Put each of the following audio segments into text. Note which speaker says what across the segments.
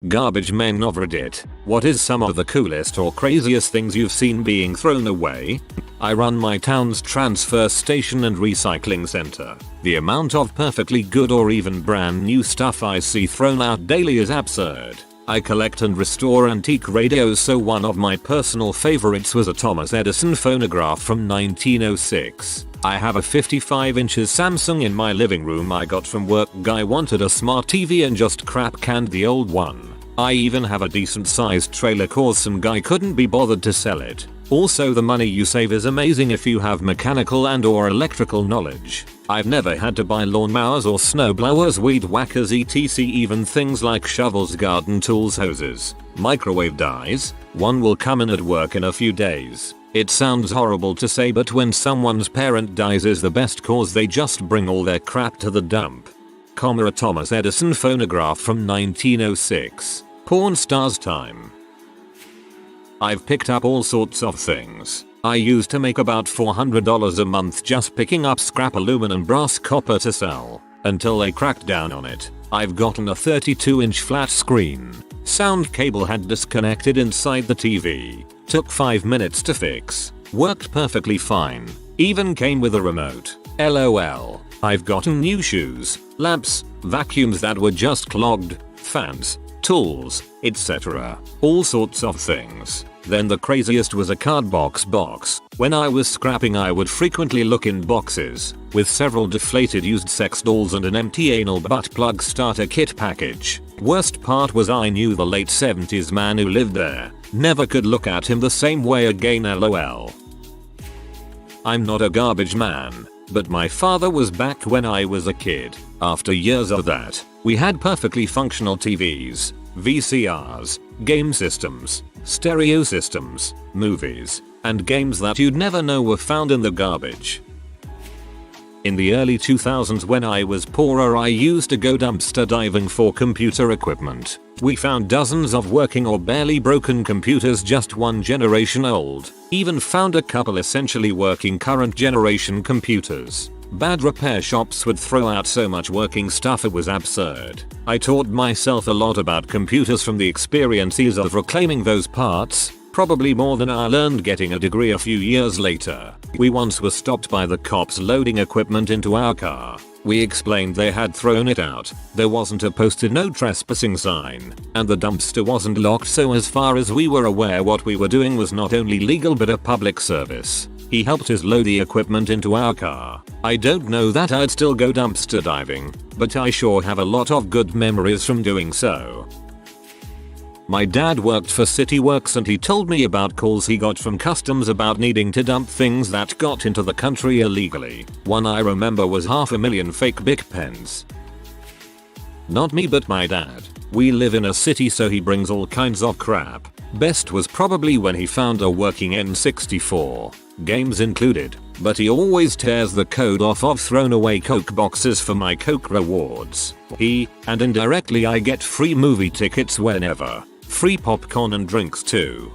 Speaker 1: Garbage men of Reddit, what is some of the coolest or craziest things you've seen being thrown away? I run my town's transfer station and recycling center. The amount of perfectly good or even brand new stuff I see thrown out daily is absurd. I collect and restore antique radios, so one of my personal favorites was a Thomas Edison phonograph from 1906. I have a 55 inches Samsung in my living room I got from work. Guy wanted a smart TV and just crap canned the old one. I even have a decent sized trailer cause some guy couldn't be bothered to sell it. Also, the money you save is amazing if you have mechanical and or electrical knowledge. I've never had to buy lawnmowers or snowblowers, weed whackers, etc, even things like shovels, garden tools, hoses, microwave dies. One will come in at work in a few days. It sounds horrible to say, but when someone's parent dies is the best cause they just bring all their crap to the dump. A Thomas Edison phonograph from 1906. Porn stars time. I've picked up all sorts of things. I used to make about $400 a month just picking up scrap aluminum, brass, copper to sell, until they cracked down on it. I've gotten a 32-inch flat screen. Sound cable had disconnected inside the TV. Took 5 minutes to fix. Worked perfectly fine. Even came with a remote. LOL. I've gotten new shoes, lamps, vacuums that were just clogged, fans, tools, etc. All sorts of things. Then the craziest was a card box. When I was scrapping, I would frequently look in boxes with several deflated used sex dolls and an empty anal butt plug starter kit package. Worst part was I knew the late 70s man who lived there. Never could look at him the same way again, LOL. I'm not a garbage man, but my father was back when I was a kid. After years of that, we had perfectly functional TVs, VCRs, game systems, stereo systems, movies, and games that you'd never know were found in the garbage. In the early 2000s, when I was poorer, I used to go dumpster diving for computer equipment. We found dozens of working or barely broken computers just one generation old. Even found a couple essentially working current generation computers. Bad repair shops would throw out so much working stuff it was absurd. I taught myself a lot about computers from the experiences of reclaiming those parts, probably more than I learned getting a degree a few years later. We once were stopped by the cops loading equipment into our car. We explained they had thrown it out. There wasn't a posted no trespassing sign, and the dumpster wasn't locked, so as far as we were aware, what we were doing was not only legal but a public service. He helped us load the equipment into our car. I don't know that I'd still go dumpster diving, but I sure have a lot of good memories from doing so. My dad worked for City Works and he told me about calls he got from customs about needing to dump things that got into the country illegally. One I remember was 500,000 fake Bic pens. Not me, but my dad. We live in a city, so he brings all kinds of crap. Best was probably when he found a working N64, games included, but he always tears the code off of thrown away Coke boxes for my Coke rewards. He, and indirectly I, get free movie tickets whenever. Free popcorn and drinks too.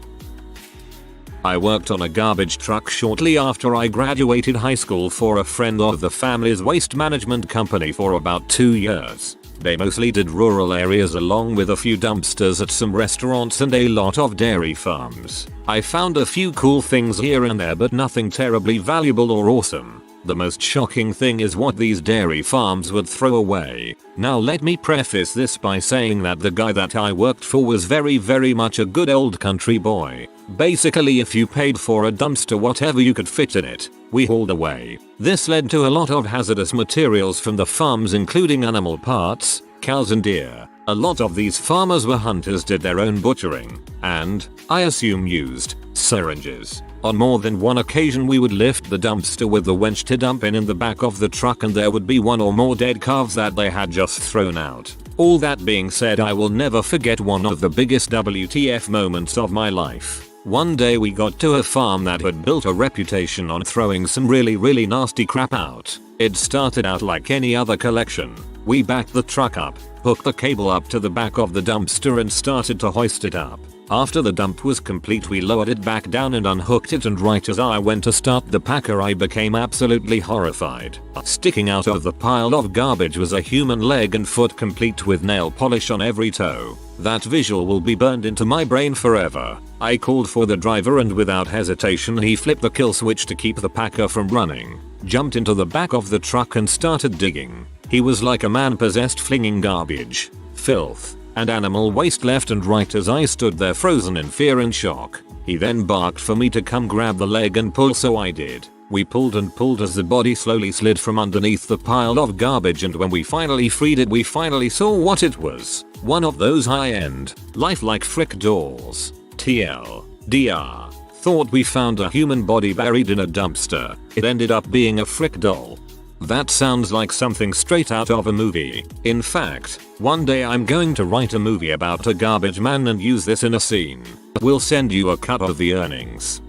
Speaker 1: I worked on a garbage truck shortly after I graduated high school for a friend of the family's waste management company for about 2 years. They mostly did rural areas along with a few dumpsters at some restaurants and a lot of dairy farms. I found a few cool things here and there, but nothing terribly valuable or awesome. The most shocking thing is what these dairy farms would throw away. Now let me preface this by saying that the guy that I worked for was very much a good old country boy. Basically, if you paid for a dumpster, whatever you could fit in it, we hauled away. This led to a lot of hazardous materials from the farms, including animal parts, cows and deer. A lot of these farmers were hunters, did their own butchering, and, I assume, used syringes. On more than one occasion we would lift the dumpster with the winch to dump in the back of the truck, and there would be one or more dead calves that they had just thrown out. All that being said, I will never forget one of the biggest WTF moments of my life. One day we got to a farm that had built a reputation on throwing some really nasty crap out. It started out like any other collection. We backed the truck up, hooked the cable up to the back of the dumpster and started to hoist it up. After the dump was complete, we lowered it back down and unhooked it, and right as I went to start the packer, I became absolutely horrified. Sticking out of the pile of garbage was a human leg and foot, complete with nail polish on every toe. That visual will be burned into my brain forever. I called for the driver, and without hesitation he flipped the kill switch to keep the packer from running, jumped into the back of the truck and started digging. He was like a man possessed, flinging garbage, filth, and animal waste left and right as I stood there frozen in fear and shock. He then barked for me to come grab the leg and pull, so I did. We pulled and pulled as the body slowly slid from underneath the pile of garbage, and when we finally freed it, we finally saw what it was. One of those high-end, lifelike frick dolls. TLDR. Thought we found a human body buried in a dumpster. It ended up being a frick doll. That sounds like something straight out of a movie. In fact, one day I'm going to write a movie about a garbage man and use this in a scene. We'll send you a cut of the earnings.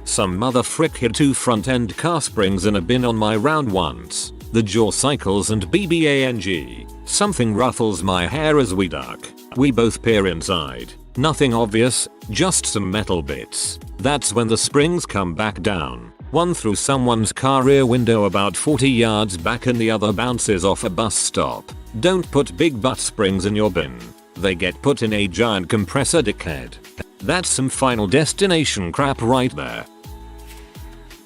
Speaker 1: Some mother frick hid 2 front-end car springs in a bin on my round once. The jaw cycles and BBANG. Something ruffles my hair as we duck. We both peer inside. Nothing obvious, just some metal bits. That's when the springs come back down. One through someone's car rear window about 40 yards back, and the other bounces off a bus stop. Don't put big butt springs in your bin. They get put in a giant compressor, dickhead. That's some Final Destination crap right there.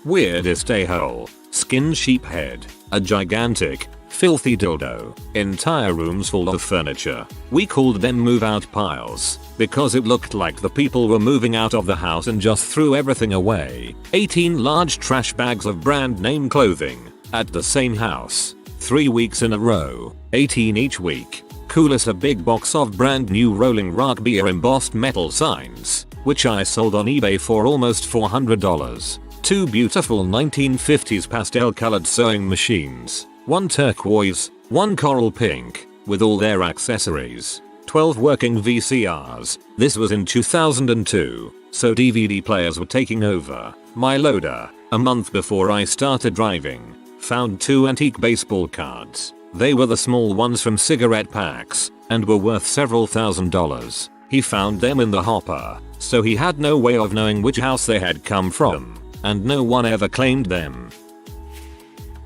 Speaker 1: Weirdest a-hole. Skin sheep head. A gigantic, filthy dildo. Entire rooms full of furniture. We called them move-out piles because it looked like the people were moving out of the house and just threw everything away. 18 large trash bags of brand name clothing at the same house. 3 weeks in a row. 18 each week. Coolest, a big box of brand new Rolling Rock beer embossed metal signs, which I sold on eBay for almost $400. 2 beautiful 1950s pastel colored sewing machines. 1 turquoise, 1 coral pink, with all their accessories. 12 working VCRs. This was in 2002, so DVD players were taking over. My loader, a month before I started driving, found 2 antique baseball cards. They were the small ones from cigarette packs, and were worth several $1,000s. He found them in the hopper, so he had no way of knowing which house they had come from, and no one ever claimed them.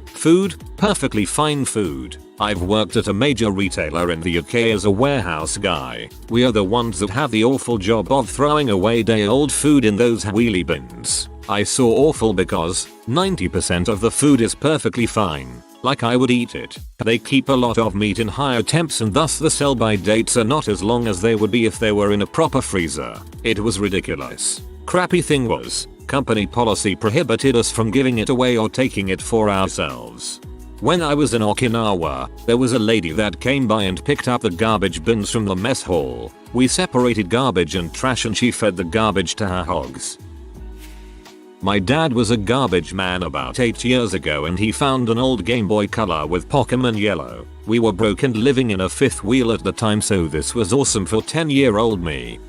Speaker 1: Food, perfectly fine food. I've worked at a major retailer in the UK as a warehouse guy. We are the ones that have the awful job of throwing away day-old food in those wheelie bins. I saw awful because 90% of the food is perfectly fine, like I would eat it. They keep a lot of meat in higher temps, and thus the sell-by dates are not as long as they would be if they were in a proper freezer. It was ridiculous. Crappy thing was, company policy prohibited us from giving it away or taking it for ourselves. When I was in Okinawa, there was a lady that came by and picked up the garbage bins from the mess hall. We separated garbage and trash, and she fed the garbage to her hogs. My dad was a garbage man about 8 years ago, and he found an old Game Boy Color with Pokemon Yellow. We were broke and living in a fifth wheel at the time, so this was awesome for 10-year-old me.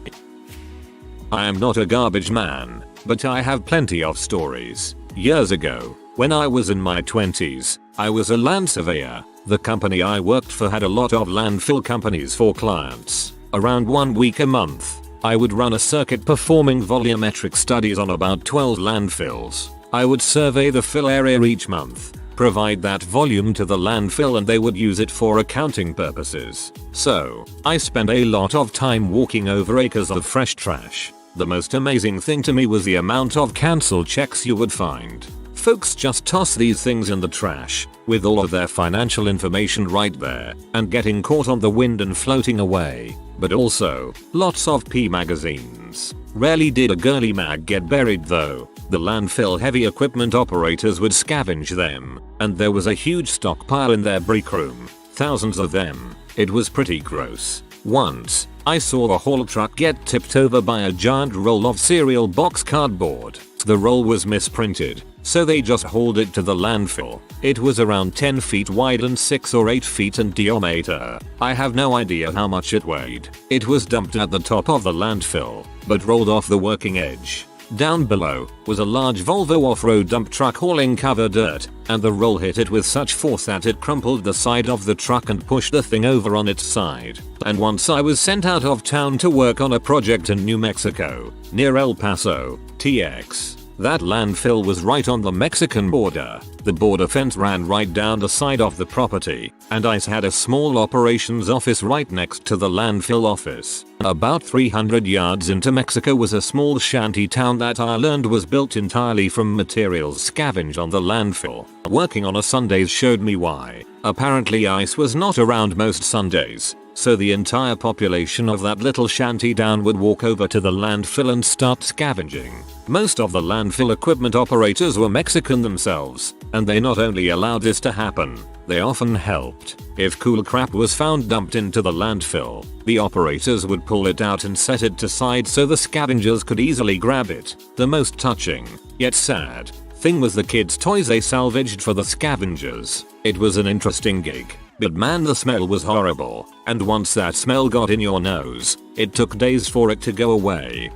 Speaker 1: I am not a garbage man, but I have plenty of stories. Years ago, when I was in my 20s, I was a land surveyor. The company I worked for had a lot of landfill companies for clients. Around 1 week a month, I would run a circuit performing volumetric studies on about 12 landfills. I would survey the fill area each month, provide that volume to the landfill, and they would use it for accounting purposes. So, I spent a lot of time walking over acres of fresh trash. The most amazing thing to me was the amount of cancel checks you would find. Folks just toss these things in the trash, with all of their financial information right there, and getting caught on the wind and floating away. But also, lots of P magazines. Rarely did a girly mag get buried though. The landfill heavy equipment operators would scavenge them, and there was a huge stockpile in their break room. Thousands of them. It was pretty gross. Once, I saw a haul truck get tipped over by a giant roll of cereal box cardboard. The roll was misprinted, so they just hauled it to the landfill. It was around 10 feet wide and 6 or 8 feet in diameter. I have no idea how much it weighed. It was dumped at the top of the landfill, but rolled off the working edge. Down below was a large Volvo off-road dump truck hauling cover dirt, and the roll hit it with such force that it crumpled the side of the truck and pushed the thing over on its side. And once I was sent out of town to work on a project in New Mexico, near El Paso, TX. That landfill was right on the Mexican border. The border fence ran right down the side of the property, and ICE had a small operations office right next to the landfill office. About 300 yards into Mexico was a small shanty town that I learned was built entirely from materials scavenged on the landfill. Working on a Sundays showed me why. Apparently ICE was not around most Sundays, so the entire population of that little shanty town would walk over to the landfill and start scavenging. Most of the landfill equipment operators were Mexican themselves, and they not only allowed this to happen, they often helped. If cool crap was found dumped into the landfill, the operators would pull it out and set it aside so the scavengers could easily grab it. The most touching, yet sad, thing was the kids' toys they salvaged for the scavengers. It was an interesting gig. But man, the smell was horrible, and once that smell got in your nose, it took days for it to go away.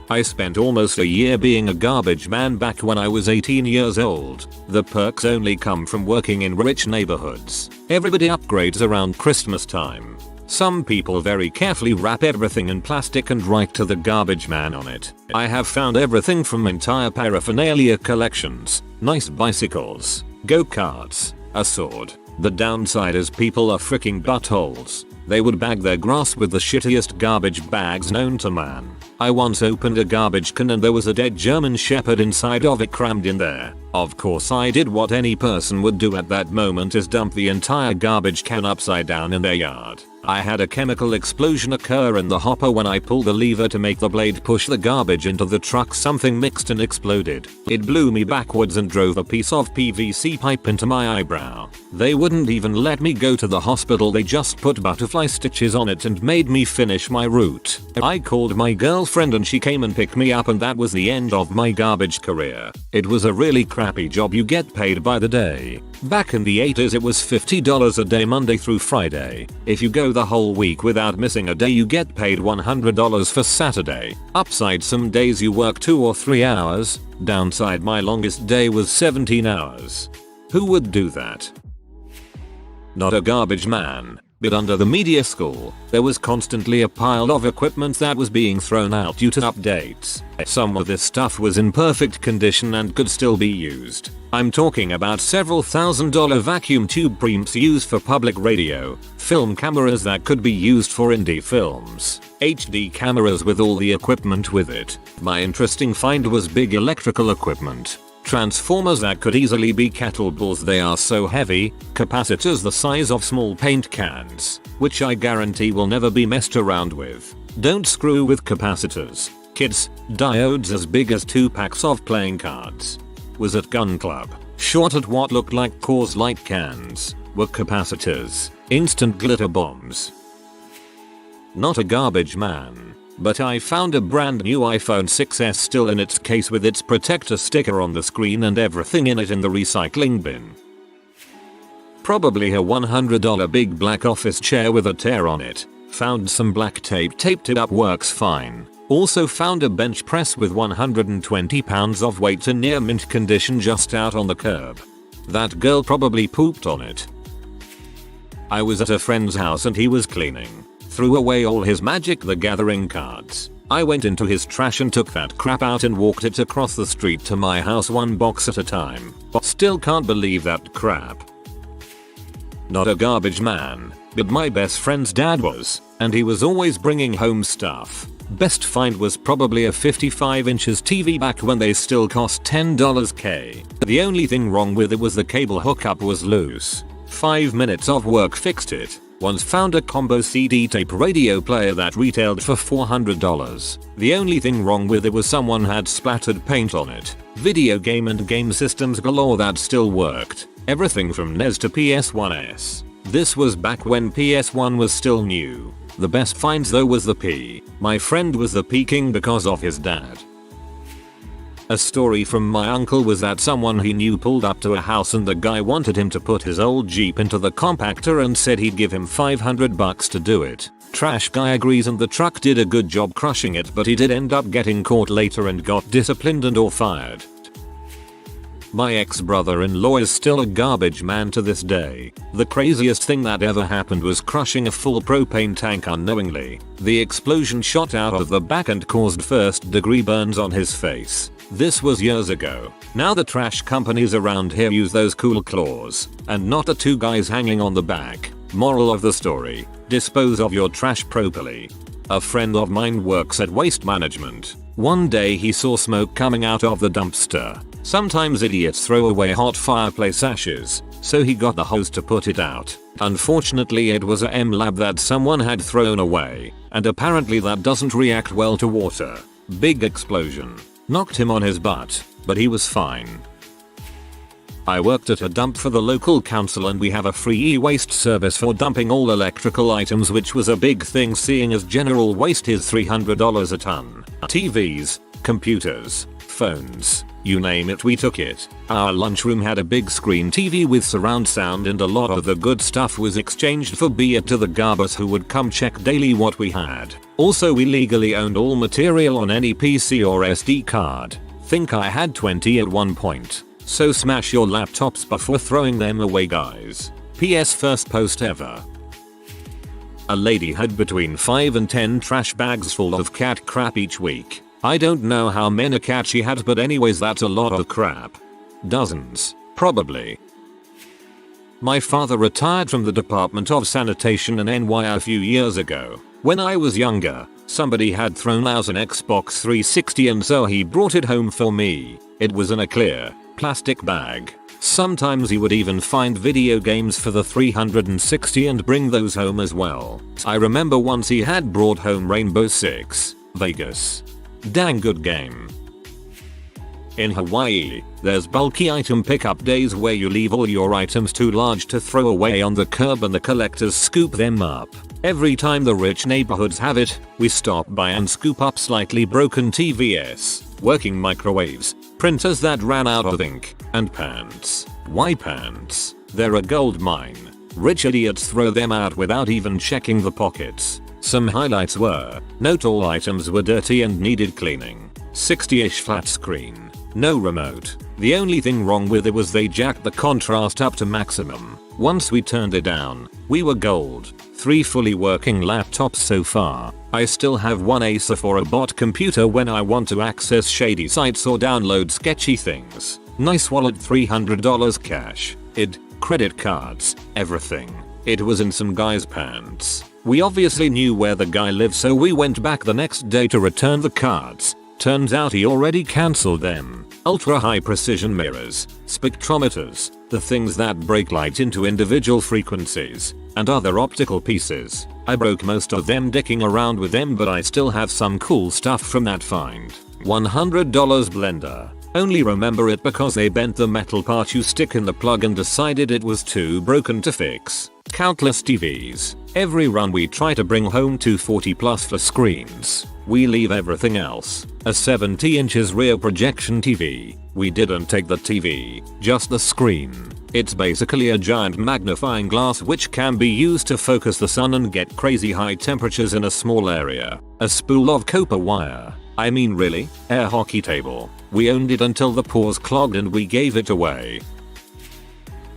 Speaker 1: I spent almost a year being a garbage man back when I was 18 years old. The perks only come from working in rich neighborhoods. Everybody upgrades around Christmas time. Some people very carefully wrap everything in plastic and write to the garbage man on it. I have found everything from entire paraphernalia collections, nice bicycles, go-karts, a sword. The downside is people are freaking buttholes. They would bag their grass with the shittiest garbage bags known to man. I once opened a garbage can and there was a dead German Shepherd inside of it crammed in there. Of course I did what any person would do at that moment, is dump the entire garbage can upside down in their yard. I had a chemical explosion occur in the hopper when I pulled the lever to make the blade push the garbage into the truck. Something mixed and exploded. It blew me backwards and drove a piece of PVC pipe into my eyebrow. They wouldn't even let me go to the hospital, they just put butterfly stitches on it and made me finish my route. I called my girlfriend and she came and picked me up, and that was the end of my garbage career. It was a really crappy job, you get paid by the day. Back in the 80s it was $50 a day Monday through Friday. If you go the whole week without missing a day you get paid $100 for Saturday. Upside, some days you work 2 or 3 hours. Downside, my longest day was 17 hours. Who would do that? Not a garbage man. But under the media school, there was constantly a pile of equipment that was being thrown out due to updates. Some of this stuff was in perfect condition and could still be used. I'm talking about several $1,000 vacuum tube preamps used for public radio, film cameras that could be used for indie films, HD cameras with all the equipment with it. My interesting find was big electrical equipment. Transformers that could easily be kettleballs, they are so heavy, capacitors the size of small paint cans, which I guarantee will never be messed around with. Don't screw with capacitors, kids. Diodes as big as 2 packs of playing cards. Was at gun club, shot at what looked like Coors Light cans, were capacitors, instant glitter bombs. Not a garbage man. But I found a brand new iPhone 6s still in its case with its protector sticker on the screen and everything in it in the recycling bin. Probably a $100 big black office chair with a tear on it. Found some black tape, taped it up, works fine. Also found a bench press with 120 pounds of weight in near mint condition just out on the curb. That girl probably pooped on it. I was at a friend's house and he was cleaning. Threw away all his Magic the Gathering cards. I went into his trash and took that crap out and walked it across the street to my house, one box at a time. Still can't believe that crap. Not a garbage man, but my best friend's dad was, and he was always bringing home stuff. Best find was probably a 55 inches TV back when they still cost $10 K. The only thing wrong with it was the cable hookup was loose. 5 minutes of work fixed it. Once found a combo CD tape radio player that retailed for $400. The only thing wrong with it was someone had splattered paint on it. Video game and game systems galore that still worked. Everything from NES to PS1s. This was back when PS1 was still new. The best finds though was the P. My friend was the P king because of his dad. A story from my uncle was that someone he knew pulled up to a house and the guy wanted him to put his old Jeep into the compactor and said he'd give him $500 to do it. Trash guy agrees and the truck did a good job crushing it, but he did end up getting caught later and got disciplined and or fired. My ex-brother-in-law is still a garbage man to this day. The craziest thing that ever happened was crushing a full propane tank unknowingly. The explosion shot out of the back and caused first-degree burns on his face. This was years ago. Now the trash companies around here use those cool claws, and not the two guys hanging on the back. Moral of the story: dispose of your trash properly. A friend of mine works at waste management. One day he saw smoke coming out of the dumpster. Sometimes idiots throw away hot fireplace ashes, so he got the hose to put it out. Unfortunately it was a M-Lab that someone had thrown away, and apparently that doesn't react well to water. Big explosion. Knocked him on his butt, but he was fine. I worked at a dump for the local council and we have a free e-waste service for dumping all electrical items, which was a big thing seeing as general waste is $300 a ton. TVs, computers, phones, you name it, we took it. Our lunchroom had a big screen TV with surround sound and a lot of the good stuff was exchanged for beer to the garbers who would come check daily what we had. Also we legally owned all material on any PC or SD card. Think I had 20 at one point. So smash your laptops before throwing them away, guys. PS first post ever. A lady had between 5 and 10 trash bags full of cat crap each week. I don't know how many cats she had, but anyways that's a lot of crap. Dozens, probably. My father retired from the Department of Sanitation in NY a few years ago. When I was younger, somebody had thrown out an Xbox 360 and so he brought it home for me. It was in a clear plastic bag. Sometimes he would even find video games for the 360 and bring those home as well. I remember once he had brought home Rainbow Six Vegas. Dang good game. In Hawaii, there's bulky item pickup days where you leave all your items too large to throw away on the curb and the collectors scoop them up. Every time the rich neighborhoods have it, we stop by and scoop up slightly broken TVs, working microwaves, printers that ran out of ink, and pants. Why pants? They're a gold mine. Rich idiots throw them out without even checking the pockets. Some highlights were: not all items were dirty and needed cleaning. 60-ish flat screen. No remote. The only thing wrong with it was they jacked the contrast up to maximum. Once we turned it down, we were gold. 3 fully working laptops so far. I still have one Acer for a bot computer when I want to access shady sites or download sketchy things. Nice wallet, $300 cash. ID, credit cards, everything. It was in some guy's pants. We obviously knew where the guy lived, so we went back the next day to return the cards. Turns out he already cancelled them. Ultra high precision mirrors, spectrometers, the things that break light into individual frequencies, and other optical pieces. I broke most of them dicking around with them, but I still have some cool stuff from that find. $100 blender. Only remember it because they bent the metal part you stick in the plug and decided it was too broken to fix. Countless TVs. Every run we try to bring home 240 plus for screens. We leave everything else. A 70 inches rear projection TV. We didn't take the TV, just the screen. It's basically a giant magnifying glass which can be used to focus the sun and get crazy high temperatures in a small area. A spool of copper wire. I mean really? Air hockey table. We owned it until the pores clogged and we gave it away.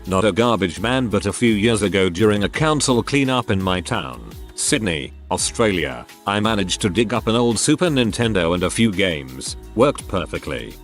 Speaker 1: Not a garbage man, but a few years ago during a council cleanup in my town, Sydney, Australia, I managed to dig up an old Super Nintendo and a few games. Worked perfectly.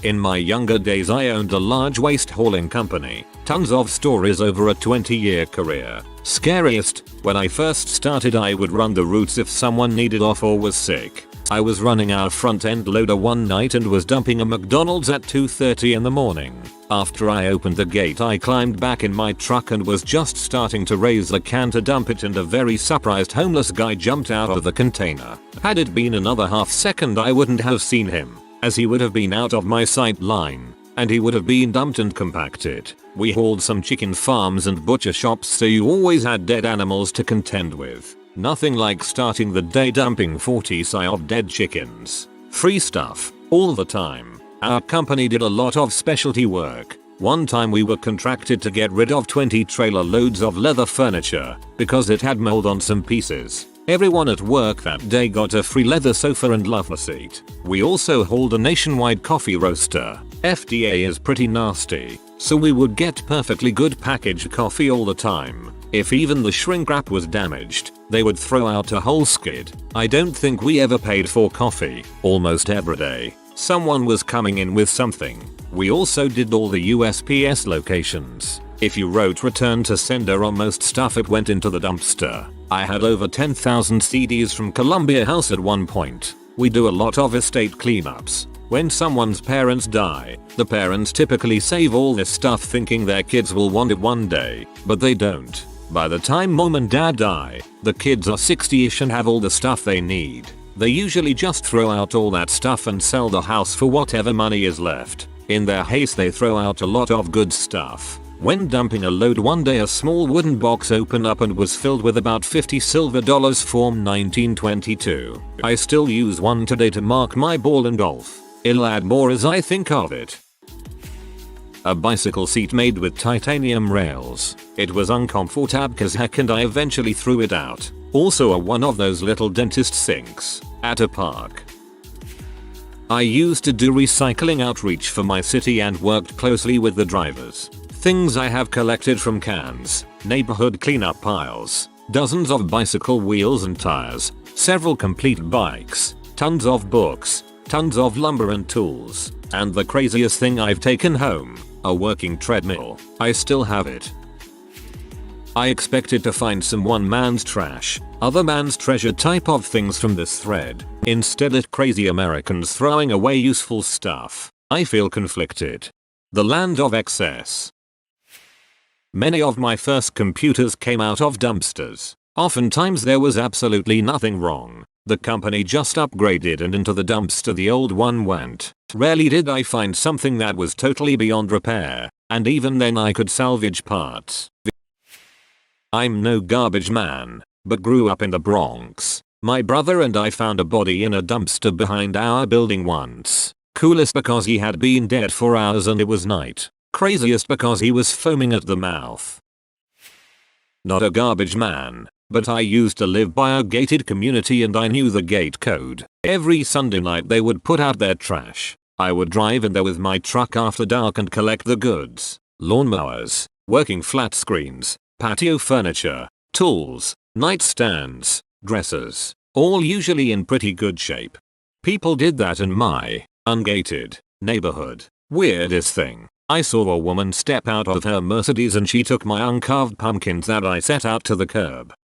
Speaker 1: In my younger days I owned a large waste hauling company. Tons of stories over a 20-year career. Scariest, when I first started I would run the routes if someone needed off or was sick. I was running our front end loader one night and was dumping a McDonald's at 2:30 in the morning. After I opened the gate I climbed back in my truck and was just starting to raise the can to dump it, and a very surprised homeless guy jumped out of the container. Had it been another half second I wouldn't have seen him, as he would have been out of my sight line, and he would have been dumped and compacted. We hauled some chicken farms and butcher shops, so you always had dead animals to contend with. Nothing like starting the day dumping 40 of dead chickens. Free stuff. all the time. Our company did a lot of specialty work. One time we were contracted to get rid of 20 trailer loads of leather furniture because it had mold on some pieces. Everyone at work that day got a free leather sofa and lover seat. We also hauled a nationwide coffee roaster. FDA is pretty nasty, so we would get perfectly good packaged coffee all the time. If even the shrink wrap was damaged, they would throw out a whole skid. I don't think we ever paid for coffee. Almost every day, someone was coming in with something. We also did all the USPS locations. If you wrote return to sender on most stuff, it went into the dumpster. I had over 10,000 CDs from Columbia House at one point. We do a lot of estate cleanups. When someone's parents die, the parents typically save all this stuff thinking their kids will want it one day, but they don't. By the time mom and dad die, the kids are 60ish and have all the stuff they need. They usually just throw out all that stuff and sell the house for whatever money is left. In their haste they throw out a lot of good stuff. When dumping a load one day, a small wooden box opened up and was filled with about 50 silver dollars from 1922. I still use one today to mark my ball and golf. I'll add more as I think of it. A bicycle seat made with titanium rails. It was uncomfortable as heck and I eventually threw it out. Also one of those little dentist sinks at a park. I used to do recycling outreach for my city and worked closely with the drivers. Things I have collected from cans, neighborhood cleanup piles, dozens of bicycle wheels and tires, several complete bikes, tons of books, tons of lumber and tools, and the craziest thing I've taken home, a working treadmill. I still have it. I expected to find some one man's trash, other man's treasure type of things from this thread. Instead it's crazy Americans throwing away useful stuff. I feel conflicted. The land of excess. Many of my first computers came out of dumpsters. Oftentimes there was absolutely nothing wrong. The company just upgraded and into the dumpster the old one went. Rarely did I find something that was totally beyond repair, and even then I could salvage parts. I'm no garbage man, but grew up in the Bronx. My brother and I found a body in a dumpster behind our building once. Coolest because he had been dead for hours and it was night. Craziest because he was foaming at the mouth. Not a garbage man, but I used to live by a gated community and I knew the gate code. Every Sunday night they would put out their trash. I would drive in there with my truck after dark and collect the goods. Lawnmowers, working flat screens, patio furniture, tools, nightstands, dressers, all usually in pretty good shape. People did that in my ungated neighborhood. Weirdest thing. I saw a woman step out of her Mercedes and she took my uncarved pumpkins that I set out to the curb.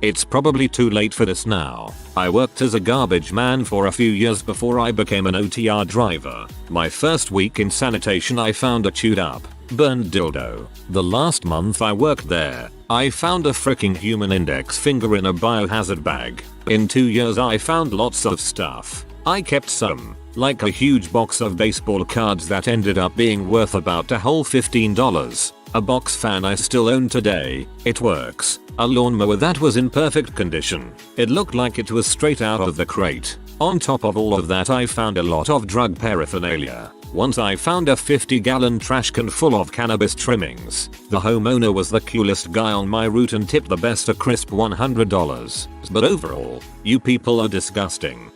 Speaker 1: It's probably too late for this now. I worked as a garbage man for a few years before I became an OTR driver. My first week in sanitation I found a chewed up, burned dildo. The last month I worked there, I found a freaking human index finger in a biohazard bag. In 2 years I found lots of stuff. I kept some, like a huge box of baseball cards that ended up being worth about a whole $15. A box fan I still own today. It works. A lawnmower that was in perfect condition. It looked like it was straight out of the crate. On top of all of that I found a lot of drug paraphernalia. Once I found a 50-gallon trash can full of cannabis trimmings. The homeowner was the coolest guy on my route and tipped the best a crisp $100. But overall, you people are disgusting.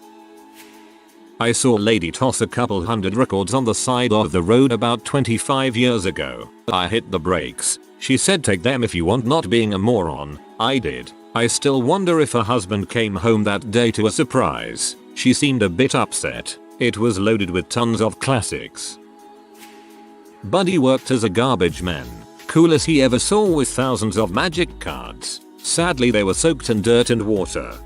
Speaker 1: I saw a lady toss a couple hundred records on the side of the road about 25 years ago. I hit the brakes. She said take them if you want, not being a moron. I did. I still wonder if her husband came home that day to a surprise. She seemed a bit upset. It was loaded with tons of classics. Buddy worked as a garbage man. Coolest he ever saw with thousands of magic cards. Sadly they were soaked in dirt and water.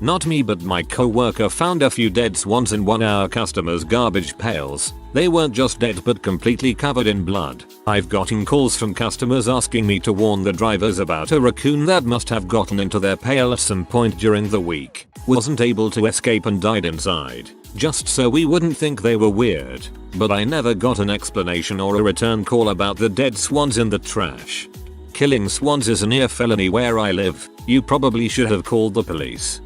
Speaker 1: Not me, but my co-worker found a few dead swans in one of our customers' garbage pails. They weren't just dead but completely covered in blood. I've gotten calls from customers asking me to warn the drivers about a raccoon that must have gotten into their pail at some point during the week. Wasn't able to escape and died inside. Just so we wouldn't think they were weird. But I never got an explanation or a return call about the dead swans in the trash. Killing swans is a near felony where I live. You probably should have called the police.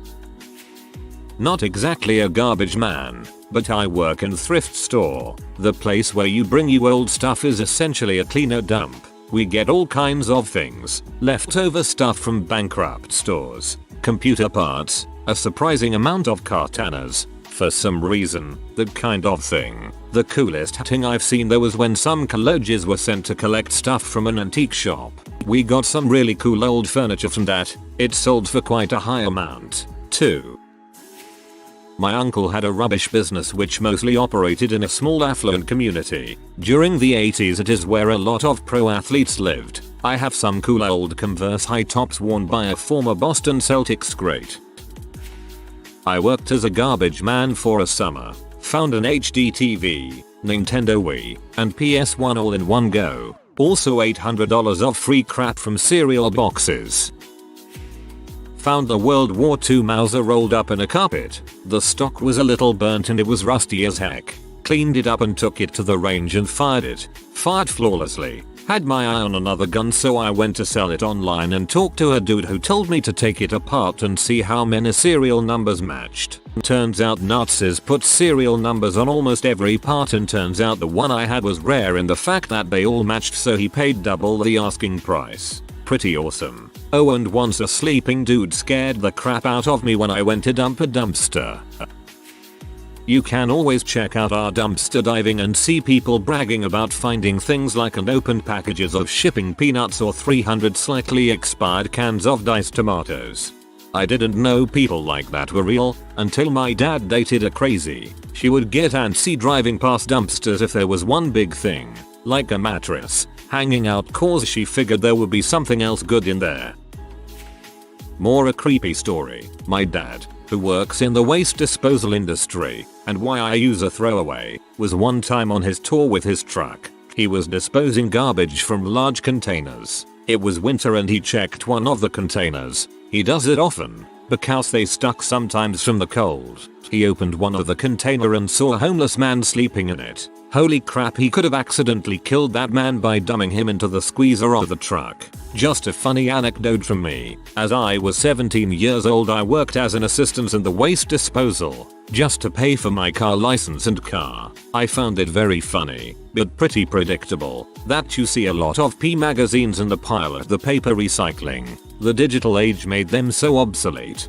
Speaker 1: Not exactly a garbage man, but I work in thrift store. The place where you bring your old stuff is essentially a cleanout dump. We get all kinds of things, leftover stuff from bankrupt stores, computer parts, a surprising amount of cartanas, for some reason, that kind of thing. The coolest thing I've seen though was when some colleges were sent to collect stuff from an antique shop. We got some really cool old furniture from that. It sold for quite a high amount, too. My uncle had a rubbish business which mostly operated in a small affluent community. During the 80s it is where a lot of pro athletes lived. I have some cool old Converse high tops worn by a former Boston Celtics great. I worked as a garbage man for a summer. Found an HD TV, Nintendo Wii, and PS1 all in one go. Also $800 of free crap from cereal boxes. Found the World War II Mauser rolled up in a carpet. The stock was a little burnt and it was rusty as heck. Cleaned it up and took it to the range and fired it. Fired flawlessly. Had my eye on another gun so I went to sell it online and talked to a dude who told me to take it apart and see how many serial numbers matched. Turns out Nazis put serial numbers on almost every part and turns out the one I had was rare in the fact that they all matched so he paid double the asking price. Pretty awesome. Oh, and once a sleeping dude scared the crap out of me when I went to dump a dumpster. You can always check out our dumpster diving and see people bragging about finding things like unopened packages of shipping peanuts or 300 slightly expired cans of diced tomatoes. I didn't know people like that were real until my dad dated a crazy. She would get antsy driving past dumpsters if there was one big thing, like a mattress, hanging out cause she figured there would be something else good in there. More a creepy story. My dad, who works in the waste disposal industry, and why I use a throwaway, was one time on his tour with his truck. He was disposing garbage from large containers. It was winter and he checked one of the containers. He does it often, because they stuck sometimes from the cold. He opened one of the container and saw a homeless man sleeping in it. Holy crap, he could have accidentally killed that man by dumbing him into the squeezer of the truck. Just a funny anecdote from me. As I was 17 years old I worked as an assistant in the waste disposal, just to pay for my car license and car. I found it very funny, but pretty predictable, that you see a lot of P magazines in the pile at the paper recycling. The digital age made them so obsolete.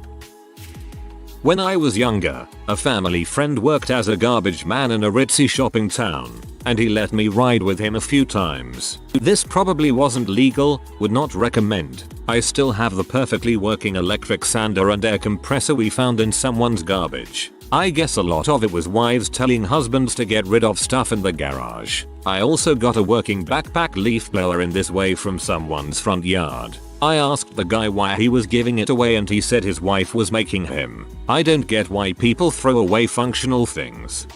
Speaker 1: When I was younger, a family friend worked as a garbage man in a ritzy shopping town, and he let me ride with him a few times. This probably wasn't legal, would not recommend. I still have the perfectly working electric sander and air compressor we found in someone's garbage. I guess a lot of it was wives telling husbands to get rid of stuff in the garage. I also got a working backpack leaf blower in this way from someone's front yard. I asked the guy why he was giving it away and he said his wife was making him. I don't get why people throw away functional things.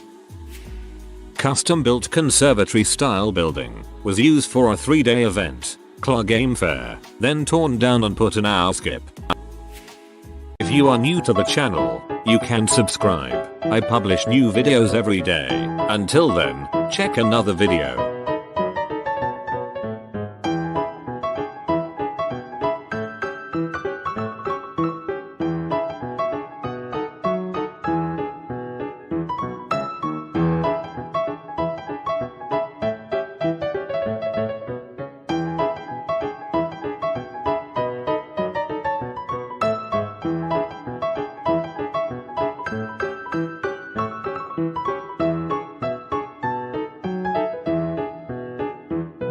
Speaker 1: Custom built conservatory style building was used for a 3-day event, Claw Game Fair, then torn down and put in our skip. If you are new to the channel, you can subscribe. I publish new videos every day. Until then, check another video.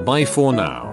Speaker 1: Bye for now.